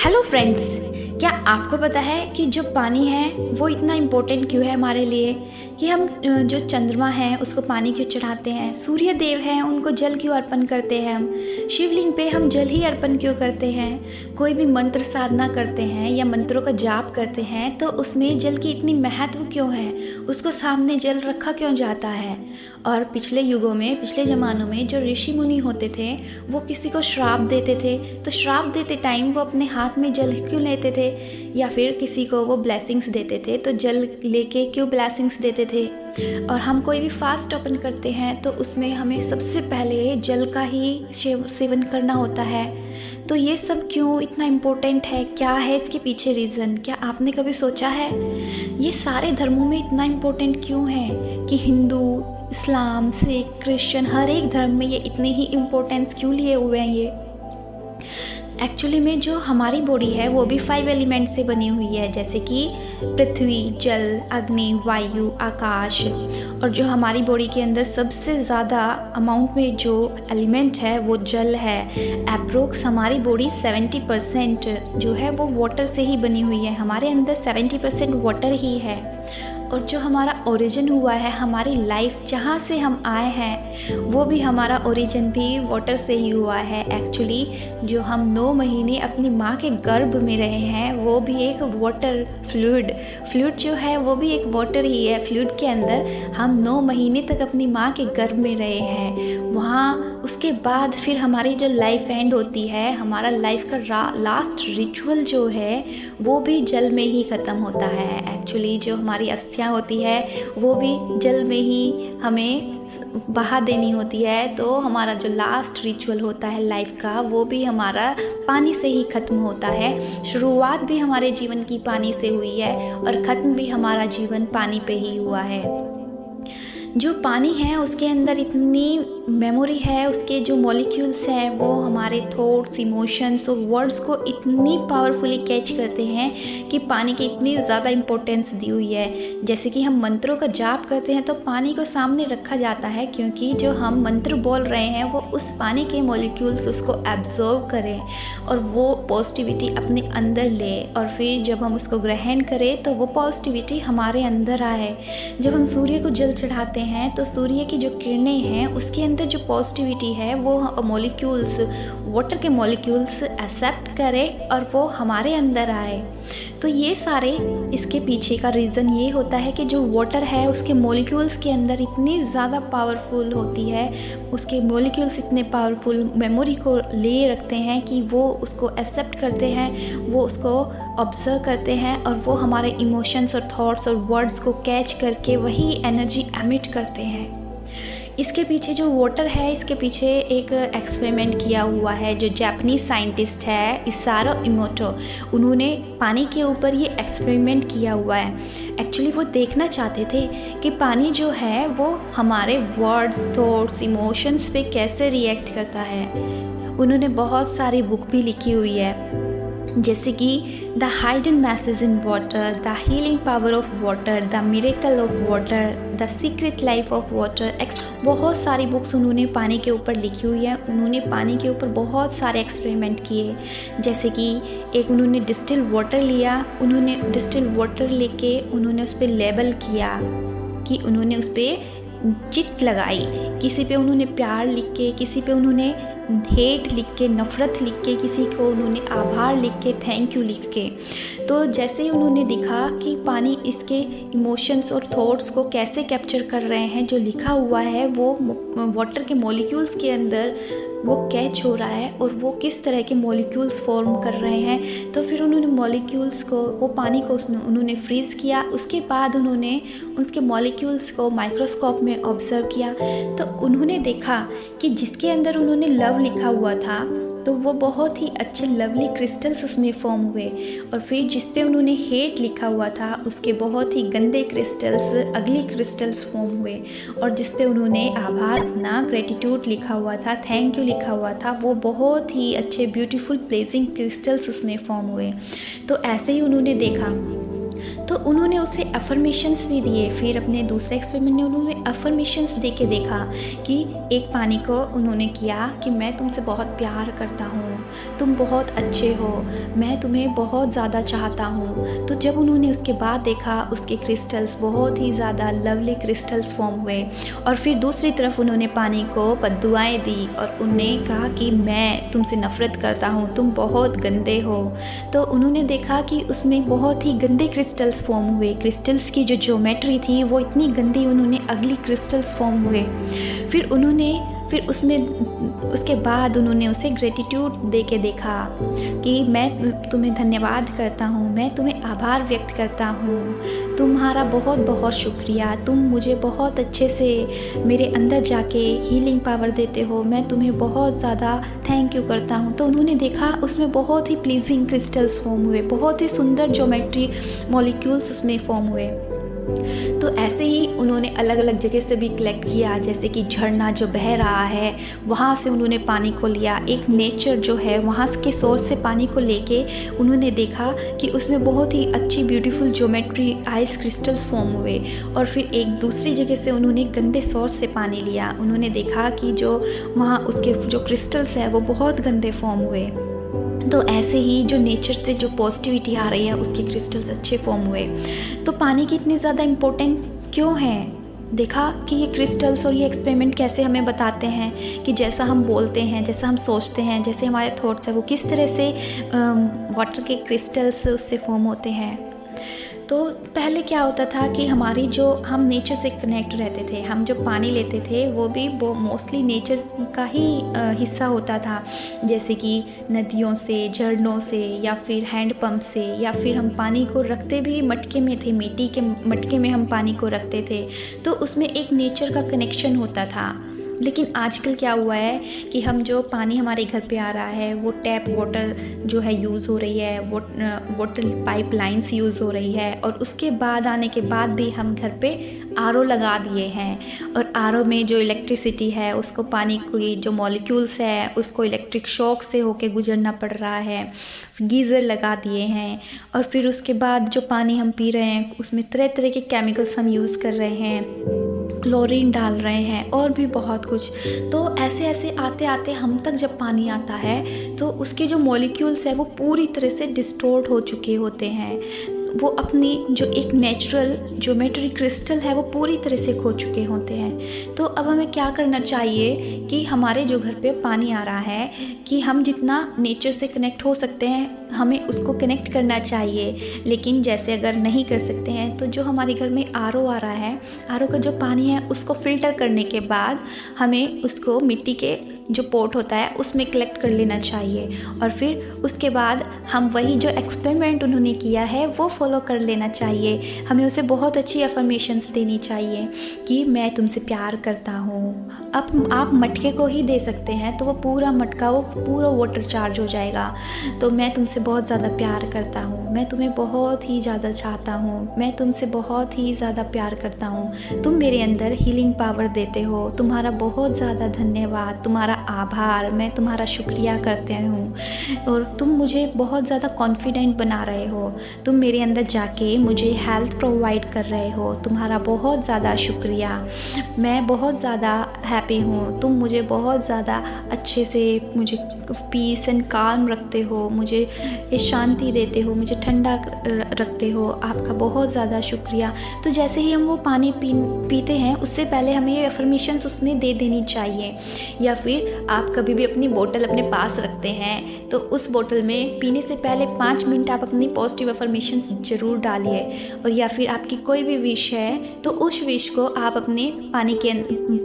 Hello friends, क्या आपको पता है कि जो पानी है वो इतना इम्पोर्टेंट क्यों है हमारे लिए? कि हम जो चंद्रमा है उसको पानी क्यों चढ़ाते हैं, सूर्य देव हैं उनको जल क्यों अर्पण करते हैं, हम शिवलिंग पे हम जल ही अर्पण क्यों करते हैं, कोई भी मंत्र साधना करते हैं या मंत्रों का जाप करते हैं तो उसमें जल की इतनी महत्व क्यों है, उसको सामने जल रखा क्यों जाता है। और पिछले युगों में, पिछले ज़मानों में जो ऋषि मुनि होते थे वो किसी को श्राप देते थे, तो श्राप देते टाइम वो अपने हाथ में जल क्यों लेते थे, या फिर किसी को वो ब्लेसिंग्स देते थे तो जल लेके क्यों ब्लेसिंग्स देते थे। और हम कोई भी फास्ट ओपन करते हैं तो उसमें हमें सबसे पहले जल का ही सेवन करना होता है। तो ये सब क्यों इतना इम्पोर्टेंट है, क्या है इसके पीछे रीज़न, क्या आपने कभी सोचा है? ये सारे धर्मों में इतना इम्पोर्टेंट क्यों है कि हिंदू, इस्लाम, सिख, क्रिश्चियन, हर एक धर्म में ये इतने ही इम्पोर्टेंस क्यों लिए हुए हैं? ये एक्चुअली में जो हमारी बॉडी है वो भी 5 एलिमेंट से बनी हुई है, जैसे कि पृथ्वी, जल, अग्नि, वायु, आकाश। और जो हमारी बॉडी के अंदर सबसे ज़्यादा अमाउंट में जो एलिमेंट है वो जल है। अप्रोक्स हमारी बॉडी 70% जो है वो वाटर से ही बनी हुई है, हमारे अंदर 70% वाटर ही है। और जो हमारा ओरिजिन हुआ है, हमारी लाइफ जहाँ से हम आए हैं वो भी हमारा ओरिजिन भी वाटर से ही हुआ है। एक्चुअली जो हम 9 महीने अपनी माँ के गर्भ में रहे हैं वो भी एक वाटर फ्लूइड जो है वो भी एक वाटर ही है। फ्लूइड के अंदर हम 9 महीने तक अपनी माँ के गर्भ में रहे हैं। वहाँ उसके बाद फिर हमारी जो लाइफ एंड होती है, हमारा लाइफ का लास्ट रिचुअल जो है वो भी जल में ही ख़त्म होता है। एक्चुअली जो हमारी अस्थियाँ होती है वो भी जल में ही हमें बहा देनी होती है। तो हमारा जो लास्ट रिचुअल होता है लाइफ का वो भी हमारा पानी से ही ख़त्म होता है। शुरुआत भी हमारे जीवन की पानी से हुई है और ख़त्म भी हमारा जीवन पानी पे ही हुआ है। जो पानी है उसके अंदर इतनी मेमोरी है, उसके जो मॉलिक्यूल्स हैं वो हमारे थॉट्स, इमोशंस और वर्ड्स को इतनी पावरफुली कैच करते हैं कि पानी की इतनी ज़्यादा इम्पोर्टेंस दी हुई है। जैसे कि हम मंत्रों का जाप करते हैं तो पानी को सामने रखा जाता है, क्योंकि जो हम मंत्र बोल रहे हैं वो उस पानी के मॉलिक्यूल्स उसको एब्जॉर्व करें और वो पॉजिटिविटी अपने अंदर ले, और फिर जब हम उसको ग्रहण करें तो वो पॉजिटिविटी हमारे अंदर आए। जब हम सूर्य को जल चढ़ाते हैं तो सूर्य की जो किरणें हैं उसके अंदर जो पॉजिटिविटी है वो मॉलिक्यूल्स, वाटर के मॉलिक्यूल्स एक्सेप्ट करें और वो हमारे अंदर आए। तो ये सारे इसके पीछे का रीज़न ये होता है कि जो वाटर है उसके मॉलिक्यूल्स के अंदर इतनी ज़्यादा पावरफुल होती है, उसके मॉलिक्यूल्स इतने पावरफुल मेमोरी को ले रखते हैं कि वो उसको एक्सेप्ट करते हैं, वो उसको ऑब्जर्व करते हैं और वो हमारे इमोशंस और थॉट्स और वर्ड्स को कैच करके वही एनर्जी एमिट करते हैं। इसके पीछे जो वाटर है, इसके पीछे एक एक्सपेरिमेंट किया हुआ है। जो जापानीज़ साइंटिस्ट है इसारो इमोटो, उन्होंने पानी के ऊपर ये एक्सपेरिमेंट किया हुआ है। एक्चुअली वो देखना चाहते थे कि पानी जो है वो हमारे वर्ड्स, थॉट्स, इमोशंस पे कैसे रिएक्ट करता है। उन्होंने बहुत सारी बुक भी लिखी हुई है, जैसे कि the hidden message in water, the healing power of water, the miracle of water, the secret life of water. बहुत सारी बुक्स उन्होंने पानी के ऊपर लिखी हुई है। उन्होंने पानी के ऊपर बहुत सारे एक्सपेरिमेंट किए, जैसे कि एक उन्होंने डिस्टिल वाटर लिया, उन्होंने डिस्टिल वाटर लेके उन्होंने उस पर लेबल किया कि उन्होंने उस पर चिट लगाई, किसी पे उन्होंने प्यार लिख के, किसी पे उन्होंने हेट लिख के, नफ़रत लिख के, किसी को उन्होंने आभार लिख के, थैंक यू लिख के। तो जैसे ही उन्होंने देखा कि पानी इसके इमोशंस और थॉट्स को कैसे कैप्चर कर रहे हैं, जो लिखा हुआ है वो वाटर के मॉलिक्यूल्स के अंदर वो कैच हो रहा है और वो किस तरह के मॉलिक्यूल्स फॉर्म कर रहे हैं। तो फिर उन्होंने मॉलिक्यूल्स को, वो पानी को उन्होंने फ्रीज़ किया। उसके बाद उन्होंने उसके मॉलिक्यूल्स को माइक्रोस्कोप में ऑब्जर्व किया। तो उन्होंने देखा कि जिसके अंदर उन्होंने लव लिखा हुआ था तो वो बहुत ही अच्छे लवली क्रिस्टल्स उसमें फॉर्म हुए, और फिर जिस पे उन्होंने हेट लिखा हुआ था उसके बहुत ही गंदे क्रिस्टल्स, अगली क्रिस्टल्स फॉर्म हुए, और जिस पे उन्होंने आभार, अपना ग्रेटिट्यूड लिखा हुआ था, थैंक यू लिखा हुआ था, वो बहुत ही अच्छे ब्यूटीफुल प्लेजिंग क्रिस्टल्स उसमें फॉर्म हुए। तो ऐसे ही उन्होंने देखा तो उन्होंने उसे अफर्मेशंस भी दिए। फिर अपने दूसरे एक्सपेरिमेंट में उन्होंने अफर्मेशंस दे के देखा कि एक पानी को उन्होंने किया कि मैं तुमसे बहुत प्यार करता हूँ, तुम बहुत अच्छे हो, मैं तुम्हें बहुत ज़्यादा चाहता हूँ। तो जब उन्होंने उसके बाद देखा, उसके क्रिस्टल्स बहुत ही ज़्यादा लवली क्रिस्टल्स फॉर्म हुए। और फिर दूसरी तरफ उन्होंने पानी को बद्दुआएँ दी और उन्हें कहा कि मैं तुमसे नफ़रत करता हूँ, तुम बहुत गंदे हो। तो उन्होंने देखा कि उसमें बहुत ही गंदे क्रिस्टल्स फॉर्म हुए। क्रिस्टल्स की जो ज्योमेट्री थी वो इतनी गंदी, उन्होंने अगली क्रिस्टल्स फॉर्म हुए। फिर उसके बाद उन्होंने उसे ग्रेटिट्यूड दे के देखा कि मैं तुम्हें धन्यवाद करता हूँ, मैं तुम्हें आभार व्यक्त करता हूँ, तुम्हारा बहुत बहुत शुक्रिया, तुम मुझे बहुत अच्छे से मेरे अंदर जाके हीलिंग पावर देते हो, मैं तुम्हें बहुत ज़्यादा थैंक यू करता हूँ। तो उन्होंने देखा उसमें बहुत ही प्लीजिंग क्रिस्टल्स फॉर्म हुए, बहुत ही सुंदर ज्योमेट्री मॉलिक्यूल्स उसमें फॉर्म हुए। तो ऐसे ही उन्होंने अलग अलग जगह से भी कलेक्ट किया, जैसे कि झरना जो बह रहा है वहाँ से उन्होंने पानी को लिया। एक नेचर जो है वहाँ के सोर्स से पानी को लेके उन्होंने देखा कि उसमें बहुत ही अच्छी beautiful geometry ice crystals form हुए। और फिर एक दूसरी जगह से उन्होंने गंदे सोर्स से पानी लिया, उन्होंने देखा कि जो वहाँ उसके जो क्रिस्टल्स है वो बहुत गंदे फॉर्म हुए। तो ऐसे ही जो नेचर से जो पॉजिटिविटी आ रही है उसके क्रिस्टल्स अच्छे फॉर्म हुए। तो पानी की इतनी ज़्यादा इम्पोर्टेंस क्यों है? देखा कि ये क्रिस्टल्स और ये एक्सपेरिमेंट कैसे हमें बताते हैं कि जैसा हम बोलते हैं, जैसा हम सोचते हैं, जैसे हमारे थॉट्स हैं, वो किस तरह से वाटर के क्रिस्टल्स उससे फॉर्म होते हैं। तो पहले क्या होता था कि हम नेचर से कनेक्ट रहते थे, हम जो पानी लेते थे वो भी मोस्टली नेचर का ही हिस्सा होता था, जैसे कि नदियों से, झरनों से, या फिर हैंडपम्प से, या फिर हम पानी को रखते भी मटके में थे, मिट्टी के मटके में हम पानी को रखते थे। तो उसमें एक नेचर का कनेक्शन होता था। लेकिन आजकल क्या हुआ है कि हम जो पानी हमारे घर पे आ रहा है वो टैप वाटर जो है यूज़ हो रही है, वाटर पाइपलाइंस यूज़ हो रही है। और उसके बाद आने के बाद भी हम घर पे आरओ लगा दिए हैं, और आरओ में जो इलेक्ट्रिसिटी है उसको, पानी की जो मॉलिक्यूल्स है उसको इलेक्ट्रिक शॉक से होके गुजरना पड़ रहा है। गीज़र लगा दिए हैं, और फिर उसके बाद जो पानी हम पी रहे हैं उसमें तरह तरह के केमिकल्स हम यूज़ कर रहे हैं, क्लोरीन डाल रहे हैं और भी बहुत कुछ। तो ऐसे ऐसे आते आते हम तक जब पानी आता है तो उसके जो मॉलिक्यूल्स है वो पूरी तरह से डिस्टोर्ट हो चुके होते हैं, वो अपनी जो एक नेचुरल ज्योमेट्री क्रिस्टल है वो पूरी तरह से खो चुके होते हैं। तो अब हमें क्या करना चाहिए कि हमारे जो घर पे पानी आ रहा है कि हम जितना नेचर से कनेक्ट हो सकते हैं हमें उसको कनेक्ट करना चाहिए। लेकिन जैसे अगर नहीं कर सकते हैं तो जो हमारे घर में आरओ आ रहा है, आरओ का जो पानी है उसको फ़िल्टर करने के बाद हमें उसको मिट्टी के जो पोट होता है उसमें कलेक्ट कर लेना चाहिए। और फिर उसके बाद हम वही जो एक्सपेरिमेंट उन्होंने किया है वो फॉलो कर लेना चाहिए। हमें उसे बहुत अच्छी अफर्मेशंस देनी चाहिए कि मैं तुमसे प्यार करता हूँ। अब आप मटके को ही दे सकते हैं तो वो पूरा मटका, वो पूरा वाटर चार्ज हो जाएगा। तो मैं तुमसे बहुत ज़्यादा प्यार करता हूँ, मैं तुम्हें बहुत ही ज़्यादा चाहता हूँ, मैं तुमसे बहुत ही ज़्यादा प्यार करता हूँ, तुम मेरे अंदर हीलिंग पावर देते हो, तुम्हारा बहुत ज़्यादा धन्यवाद, तुम्हारा आभार, मैं तुम्हारा शुक्रिया करते हूँ। और तुम मुझे बहुत ज़्यादा कॉन्फिडेंट बना रहे हो, तुम मेरे अंदर जाके मुझे हेल्थ प्रोवाइड कर रहे हो, तुम्हारा बहुत ज़्यादा शुक्रिया, मैं बहुत ज़्यादा हैप्पी हूँ, तुम मुझे बहुत ज़्यादा अच्छे से मुझे पीस एंड काल्म रखते हो, मुझे ये शांति देते हो, मुझे ठंडा रखते हो, आपका बहुत ज़्यादा शुक्रिया। तो जैसे ही हम वो पानी पीते हैं उससे पहले हमें ये अफर्मेशंस उसमें दे देनी चाहिए। या फिर आप कभी भी अपनी बोतल अपने पास रखते हैं तो उस बोतल में पीने से पहले 5 मिनट आप अपनी पॉजिटिव अफर्मेशंस ज़रूर डालिए। और या फिर आपकी कोई भी विश है तो उस विश को आप अपने पानी के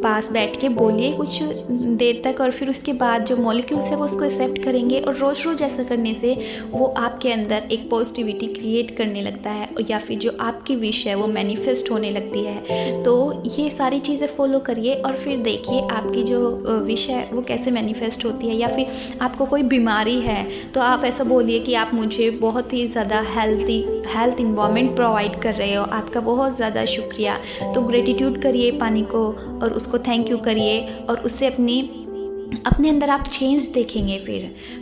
पास बैठ के बोलिए कुछ देर तक, और फिर उसके बाद जो मॉलिक्यूल्स है वो उसको एक्सेप्ट करेंगे। और रोज़ ऐसा करने से वो आपके अंदर एक पॉजिटिविटी क्रिएट करने लगता है, और या फिर जो आपकी विश है वो मैनिफेस्ट होने लगती है। तो ये सारी चीज़ें फॉलो करिए और फिर देखिए आपकी जो विश है वो कैसे मैनिफेस्ट होती है। या फिर आपको कोई बीमारी है तो आप ऐसा बोलिए कि आप मुझे बहुत ही ज़्यादा हेल्थ इन्वायरमेंट प्रोवाइड कर रहे हो, आपका बहुत ज़्यादा शुक्रिया। तो ग्रेटिट्यूड करिए पानी को और उसको थैंक यू करिए, और उससे अपनी अपने अंदर आप चेंज देखेंगे।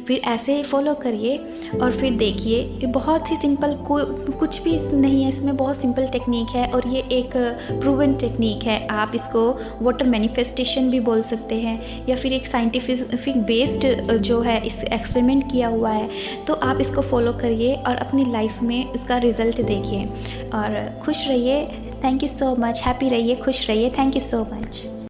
फिर ऐसे फॉलो करिए और फिर देखिए, ये बहुत ही सिंपल, कुछ भी नहीं है इसमें, बहुत सिंपल टेक्निक है और ये एक प्रूवन टेक्निक है। आप इसको वाटर मैनिफेस्टेशन भी बोल सकते हैं या फिर एक साइंटिफिक बेस्ड जो है इस एक्सपेरिमेंट किया हुआ है। तो आप इसको फॉलो करिए और अपनी लाइफ में उसका रिज़ल्ट देखिए और खुश रहिए। Thank you so much. Happy रहिए, खुश रहिए। Thank you so much.